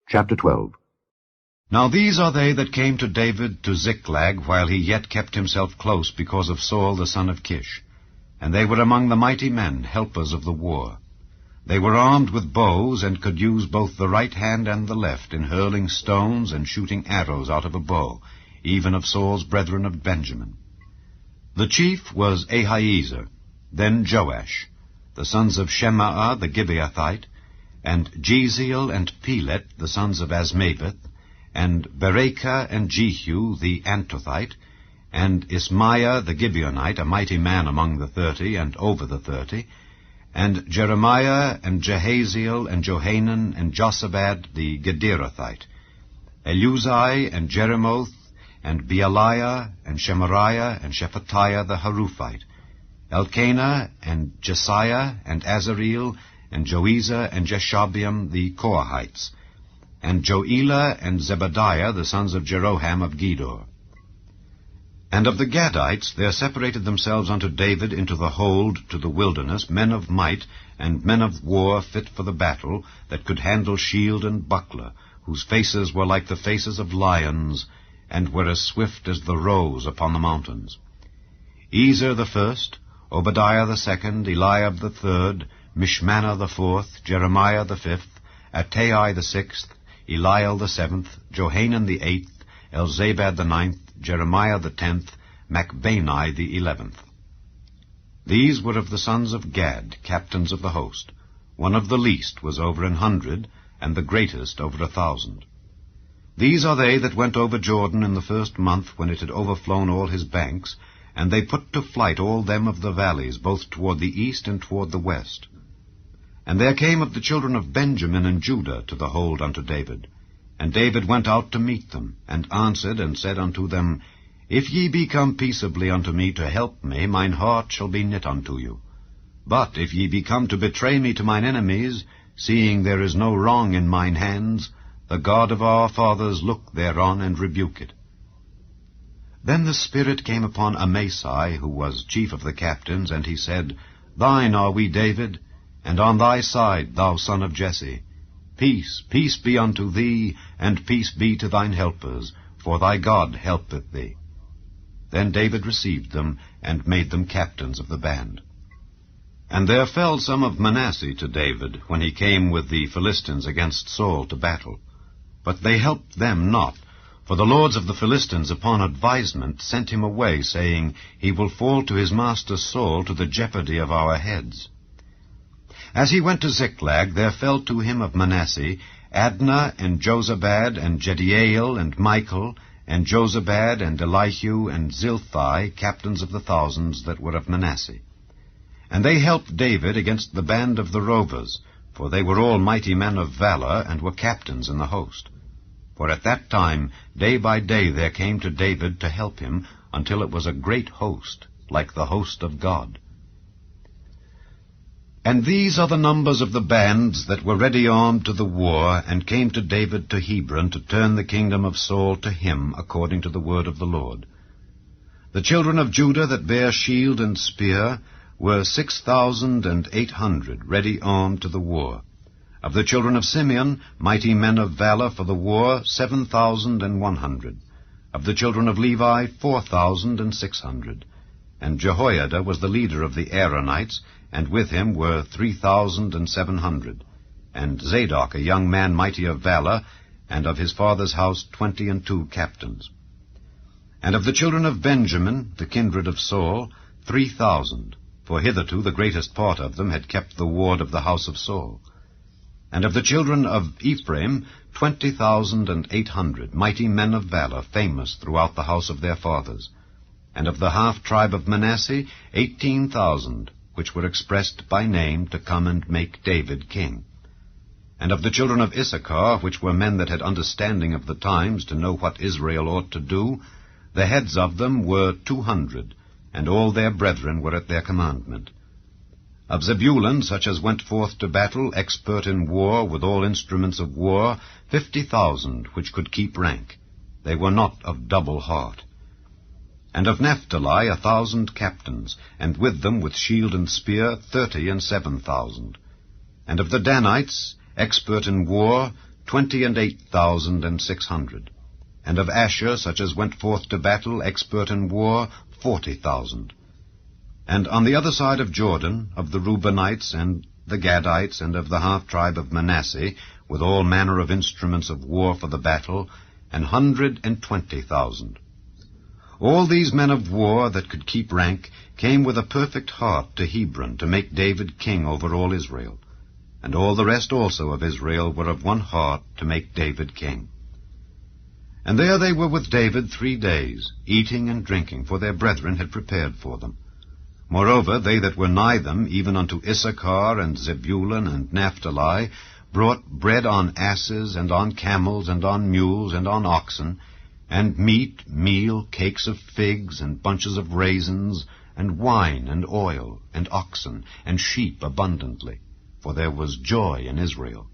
Chapter 12. Now these are they that came to David to Ziklag, while he yet kept himself close because of Saul the son of Kish. And they were among the mighty men, helpers of the war. They were armed with bows, and could use both the right hand and the left in hurling stones and shooting arrows out of a bow, even of Saul's brethren of Benjamin. The chief was Ahiezer, then Joash, the sons of Shemaah the Gibeathite, and Jeziel and Pelet, the sons of Asmaveth, and Berekah and Jehu the Antothite, and Ismaiah the Gibeonite, a mighty man among the 30 and over the 30, and Jeremiah and Jehaziel and Johanan and Josabad the Gederathite, Eluzai and Jeremoth, and Bealiah and Shemariah and Shephatiah the Haruphite, Elkanah and Jesiah and Azareel and Joezer and Jeshabeam the Korahites, and Joelah and Zebadiah the sons of Jeroham of Gedor. And of the Gadites there separated themselves unto David into the hold to the wilderness men of might, and men of war fit for the battle, that could handle shield and buckler, whose faces were like the faces of lions, and were as swift as the roes upon the mountains. Ezer the first, Obadiah the second, Eliab the third, Mishmanah the fourth, Jeremiah the fifth, Attai the sixth, Eliel the seventh, Johanan the eighth, Elzabad the ninth, Jeremiah the 10th, Macbani the 11th. These were of the sons of Gad, captains of the host. One of the least was over 100, and the greatest over 1,000. These are they that went over Jordan in the first month, when it had overflown all his banks, and they put to flight all them of the valleys, both toward the east and toward the west. And there came of the children of Benjamin and Judah to the hold unto David. And David went out to meet them, and answered and said unto them, If ye be come peaceably unto me to help me, mine heart shall be knit unto you. But if ye be come to betray me to mine enemies, seeing there is no wrong in mine hands, the God of our fathers look thereon and rebuke it. Then the Spirit came upon Amasai, who was chief of the captains, and he said, Thine are we, David, and on thy side, thou son of Jesse. Peace, peace be unto thee, and peace be to thine helpers, for thy God helpeth thee. Then David received them, and made them captains of the band. And there fell some of Manasseh to David, when he came with the Philistines against Saul to battle. But they helped them not, for the lords of the Philistines upon advisement sent him away, saying, He will fall to his master Saul to the jeopardy of our heads. As he went to Ziklag, there fell to him of Manasseh Adnah and Jozabad and Jediael and Michael and Jozabad and Elihu and Zilthai, captains of the thousands that were of Manasseh. And they helped David against the band of the rovers, for they were all mighty men of valor, and were captains in the host. For at that time, day by day, there came to David to help him, until it was a great host, like the host of God. And these are the numbers of the bands that were ready armed to the war, and came to David to Hebron to turn the kingdom of Saul to him, according to the word of the Lord. The children of Judah that bare shield and spear were 6,800, ready armed to the war. Of the children of Simeon, mighty men of valor for the war, 7,100. Of the children of Levi, 4,600. And Jehoiada was the leader of the Aaronites, and with him were 3,700. And Zadok, a young man mighty of valor, and of his father's house 22 captains. And of the children of Benjamin, the kindred of Saul, 3,000, for hitherto the greatest part of them had kept the ward of the house of Saul. And of the children of Ephraim, 20,800, mighty men of valor, famous throughout the house of their fathers. And of the half-tribe of Manasseh, 18,000, which were expressed by name to come and make David king. And of the children of Issachar, which were men that had understanding of the times to know what Israel ought to do, the heads of them were 200, and all their brethren were at their commandment. Of Zebulun, such as went forth to battle, expert in war, with all instruments of war, 50,000, which could keep rank. They were not of double heart. And of Naphtali 1,000 captains, and with them with shield and spear 37,000. And of the Danites, expert in war, 28,600. And of Asher, such as went forth to battle, expert in war, 40,000. And on the other side of Jordan, of the Reubenites and the Gadites, and of the half-tribe of Manasseh, with all manner of instruments of war for the battle, 120,000. All these men of war that could keep rank came with a perfect heart to Hebron to make David king over all Israel. And all the rest also of Israel were of one heart to make David king. And there they were with David 3 days, eating and drinking, for their brethren had prepared for them. Moreover, they that were nigh them, even unto Issachar and Zebulun and Naphtali, brought bread on asses, and on camels, and on mules, and on oxen, and meat, meal, cakes of figs, and bunches of raisins, and wine, and oil, and oxen, and sheep abundantly, for there was joy in Israel.